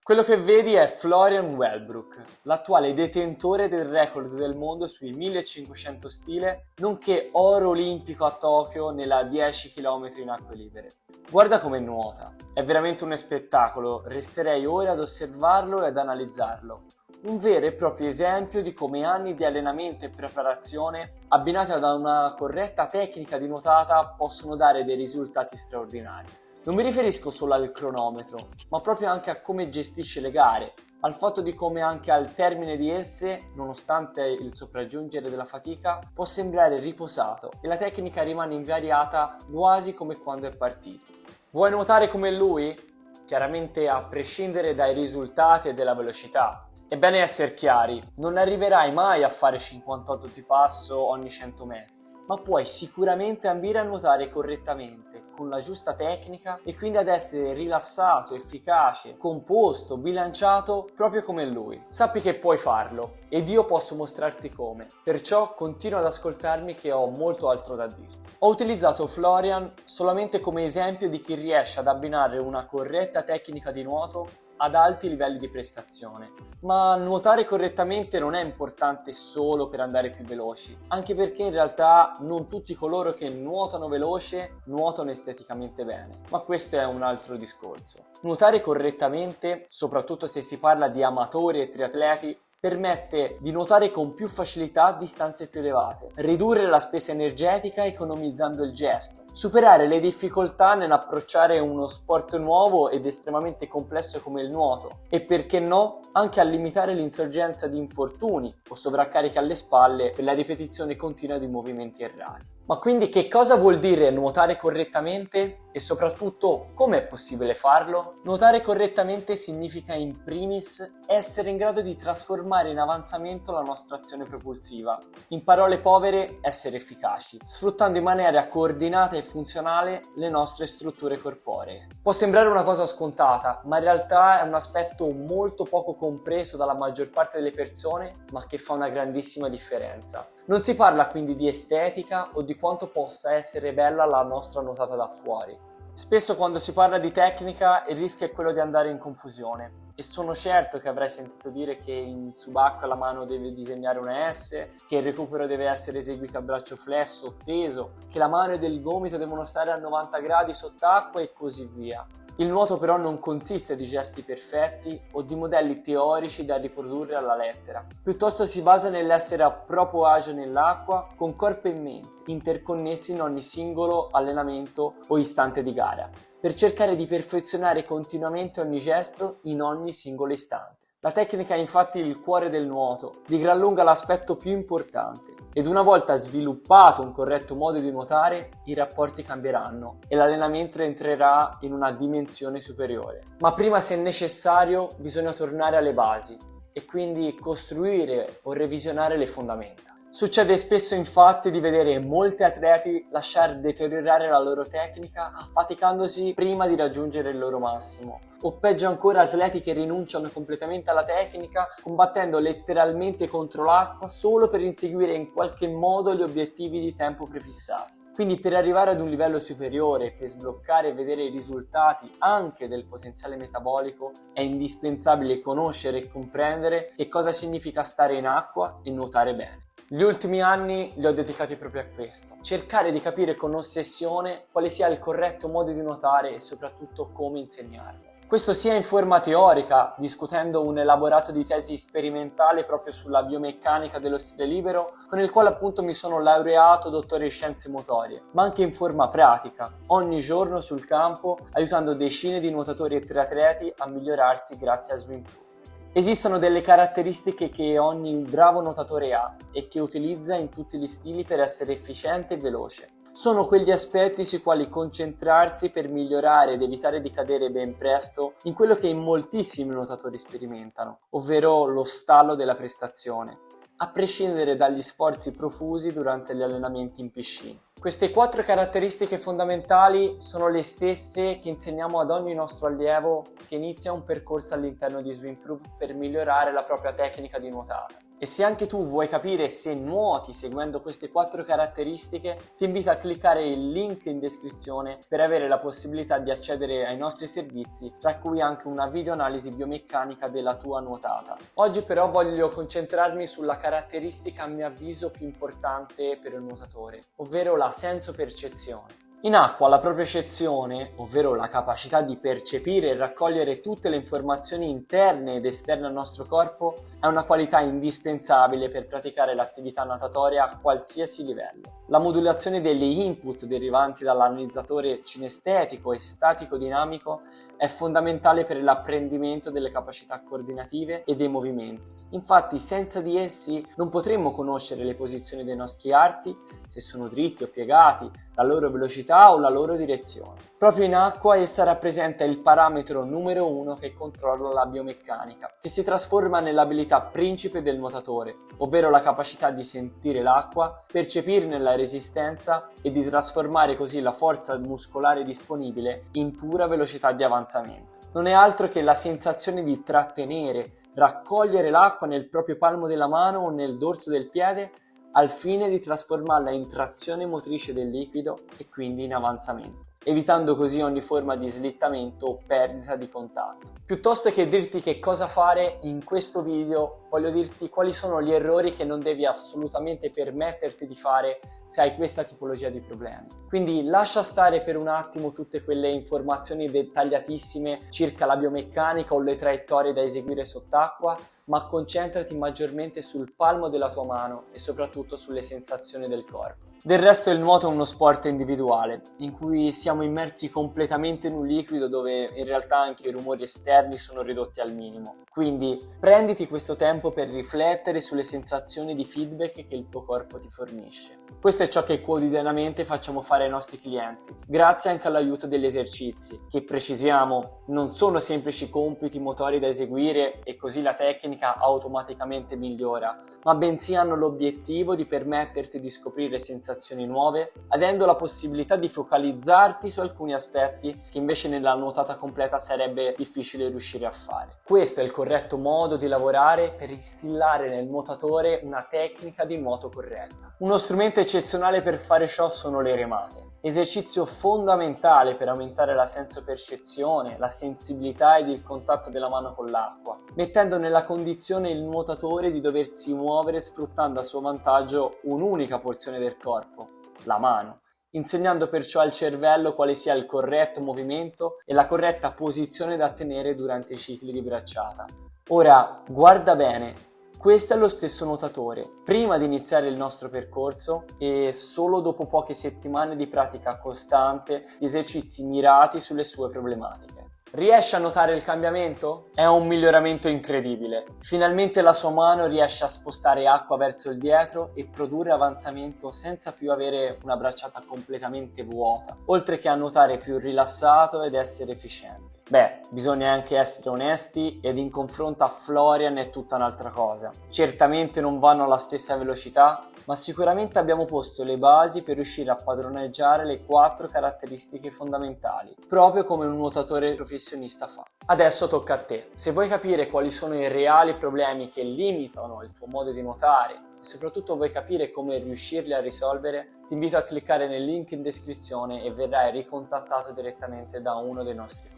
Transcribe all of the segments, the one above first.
Quello che vedi è Florian Wellbrook, l'attuale detentore del record del mondo sui 1500 stile, nonché oro olimpico a Tokyo nella 10 km in acque libere. Guarda come nuota, è veramente uno spettacolo, resterei ore ad osservarlo e ad analizzarlo. Un vero e proprio esempio di come anni di allenamento e preparazione, abbinati ad una corretta tecnica di nuotata, possono dare dei risultati straordinari. Non mi riferisco solo al cronometro, ma proprio anche a come gestisce le gare, al fatto di come anche al termine di esse, nonostante il sopraggiungere della fatica, può sembrare riposato e la tecnica rimane invariata quasi come quando è partito. Vuoi nuotare come lui? Chiaramente a prescindere dai risultati e dalla velocità. È bene essere chiari, non arriverai mai a fare 58 di passo ogni 100 metri, ma puoi sicuramente ambire a nuotare correttamente, con la giusta tecnica e quindi ad essere rilassato, efficace, composto, bilanciato proprio come lui. Sappi che puoi farlo ed io posso mostrarti come, perciò continua ad ascoltarmi che ho molto altro da dirti. Ho utilizzato Florian solamente come esempio di chi riesce ad abbinare una corretta tecnica di nuoto ad alti livelli di prestazione, ma nuotare correttamente non è importante solo per andare più veloci, anche perché in realtà non tutti coloro che nuotano veloce nuotano esteticamente bene, ma questo è un altro discorso. Nuotare correttamente, soprattutto se si parla di amatori e triatleti, permette di nuotare con più facilità distanze più elevate, ridurre la spesa energetica economizzando il gesto, superare le difficoltà nell'approcciare uno sport nuovo ed estremamente complesso come il nuoto e, perché no, anche a limitare l'insorgenza di infortuni o sovraccariche alle spalle per la ripetizione continua di movimenti errati. Ma quindi che cosa vuol dire nuotare correttamente e soprattutto come è possibile farlo? Nuotare correttamente significa in primis essere in grado di trasformare in avanzamento la nostra azione propulsiva. In parole povere, essere efficaci, sfruttando in maniera coordinata e funzionale le nostre strutture corporee. Può sembrare una cosa scontata, ma in realtà è un aspetto molto poco compreso dalla maggior parte delle persone, ma che fa una grandissima differenza. Non si parla quindi di estetica o di quanto possa essere bella la nostra nuotata da fuori. Spesso quando si parla di tecnica il rischio è quello di andare in confusione e sono certo che avrai sentito dire che in subacquea la mano deve disegnare una S, che il recupero deve essere eseguito a braccio flesso o teso, che la mano ed il gomito devono stare a 90 gradi sott'acqua e così via. Il nuoto però non consiste di gesti perfetti o di modelli teorici da riprodurre alla lettera, piuttosto si basa nell'essere a proprio agio nell'acqua con corpo e mente, interconnessi in ogni singolo allenamento o istante di gara, per cercare di perfezionare continuamente ogni gesto in ogni singolo istante. La tecnica è infatti il cuore del nuoto, di gran lunga l'aspetto più importante. Ed una volta sviluppato un corretto modo di nuotare, i rapporti cambieranno e l'allenamento entrerà in una dimensione superiore. Ma prima, se necessario, bisogna tornare alle basi e quindi costruire o revisionare le fondamenta. Succede spesso infatti di vedere molti atleti lasciare deteriorare la loro tecnica affaticandosi prima di raggiungere il loro massimo, o peggio ancora atleti che rinunciano completamente alla tecnica combattendo letteralmente contro l'acqua solo per inseguire in qualche modo gli obiettivi di tempo prefissati. Quindi per arrivare ad un livello superiore, per sbloccare e vedere i risultati anche del potenziale metabolico, è indispensabile conoscere e comprendere che cosa significa stare in acqua e nuotare bene. Gli ultimi anni li ho dedicati proprio a questo, cercare di capire con ossessione quale sia il corretto modo di nuotare e soprattutto come insegnarlo. Questo sia in forma teorica, discutendo un elaborato di tesi sperimentale proprio sulla biomeccanica dello stile libero, con il quale appunto mi sono laureato dottore in scienze motorie, ma anche in forma pratica, ogni giorno sul campo, aiutando decine di nuotatori e triatleti a migliorarsi grazie a SwimProof. Esistono delle caratteristiche che ogni bravo nuotatore ha e che utilizza in tutti gli stili per essere efficiente e veloce. Sono quegli aspetti sui quali concentrarsi per migliorare ed evitare di cadere ben presto in quello che in moltissimi nuotatori sperimentano, ovvero lo stallo della prestazione, a prescindere dagli sforzi profusi durante gli allenamenti in piscina. Queste 4 caratteristiche fondamentali sono le stesse che insegniamo ad ogni nostro allievo che inizia un percorso all'interno di SwimProof per migliorare la propria tecnica di nuotata. E se anche tu vuoi capire se nuoti seguendo queste 4 caratteristiche, ti invito a cliccare il link in descrizione per avere la possibilità di accedere ai nostri servizi, tra cui anche una videoanalisi biomeccanica della tua nuotata. Oggi però voglio concentrarmi sulla caratteristica a mio avviso più importante per il nuotatore, ovvero la senso-percezione. In acqua la propriocezione, ovvero la capacità di percepire e raccogliere tutte le informazioni interne ed esterne al nostro corpo, è una qualità indispensabile per praticare l'attività natatoria a qualsiasi livello. La modulazione degli input derivanti dall'analizzatore cinestetico e statico dinamico è fondamentale per l'apprendimento delle capacità coordinative e dei movimenti. Infatti, senza di essi non potremmo conoscere le posizioni dei nostri arti, se sono dritti o piegati, la loro velocità o la loro direzione. Proprio in acqua essa rappresenta il parametro numero 1 che controlla la biomeccanica, che si trasforma nell'abilità principe del nuotatore, ovvero la capacità di sentire l'acqua, percepirne la resistenza e di trasformare così la forza muscolare disponibile in pura velocità di avanzamento. Non è altro che la sensazione di trattenere, raccogliere l'acqua nel proprio palmo della mano o nel dorso del piede al fine di trasformarla in trazione motrice del liquido e quindi in avanzamento, evitando così ogni forma di slittamento o perdita di contatto. Piuttosto che dirti che cosa fare in questo video, voglio dirti quali sono gli errori che non devi assolutamente permetterti di fare se hai questa tipologia di problemi. Quindi lascia stare per un attimo tutte quelle informazioni dettagliatissime circa la biomeccanica o le traiettorie da eseguire sott'acqua, ma concentrati maggiormente sul palmo della tua mano e soprattutto sulle sensazioni del corpo. Del resto il nuoto è uno sport individuale, in cui siamo immersi completamente in un liquido dove in realtà anche i rumori esterni sono ridotti al minimo. Quindi prenditi questo tempo per riflettere sulle sensazioni di feedback che il tuo corpo ti fornisce. Questo è ciò che quotidianamente facciamo fare ai nostri clienti, grazie anche all'aiuto degli esercizi, che precisiamo non sono semplici compiti motori da eseguire e così la tecnica automaticamente migliora, ma bensì hanno l'obiettivo di permetterti di scoprire sensazioni nuove, avendo la possibilità di focalizzarti su alcuni aspetti che invece nella nuotata completa sarebbe difficile riuscire a fare. Questo è il corretto modo di lavorare per instillare nel nuotatore una tecnica di nuoto corretta. Uno strumento eccezionale per fare ciò sono le remate. Esercizio fondamentale per aumentare la senso-percezione, la sensibilità ed il contatto della mano con l'acqua, mettendo nella condizione il nuotatore di doversi muovere sfruttando a suo vantaggio un'unica porzione del corpo, la mano, insegnando perciò al cervello quale sia il corretto movimento e la corretta posizione da tenere durante i cicli di bracciata. Ora, guarda bene. Questo è lo stesso nuotatore, prima di iniziare il nostro percorso e solo dopo poche settimane di pratica costante di esercizi mirati sulle sue problematiche. Riesce a notare il cambiamento? È un miglioramento incredibile. Finalmente la sua mano riesce a spostare acqua verso il dietro e produrre avanzamento senza più avere una bracciata completamente vuota, oltre che a nuotare più rilassato ed essere efficiente. Beh, bisogna anche essere onesti ed in confronto a Florian è tutta un'altra cosa. Certamente non vanno alla stessa velocità, ma sicuramente abbiamo posto le basi per riuscire a padroneggiare le 4 caratteristiche fondamentali, proprio come un nuotatore professionista fa. Adesso tocca a te. Se vuoi capire quali sono i reali problemi che limitano il tuo modo di nuotare e soprattutto vuoi capire come riuscirli a risolvere, ti invito a cliccare nel link in descrizione e verrai ricontattato direttamente da uno dei nostri coach.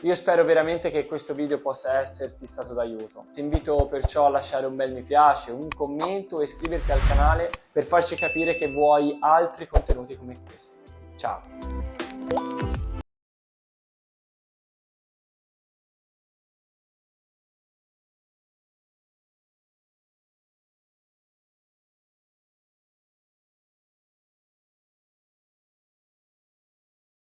Io spero veramente che questo video possa esserti stato d'aiuto. Ti invito perciò a lasciare un bel mi piace, un commento e iscriverti al canale per farci capire che vuoi altri contenuti come questi. Ciao!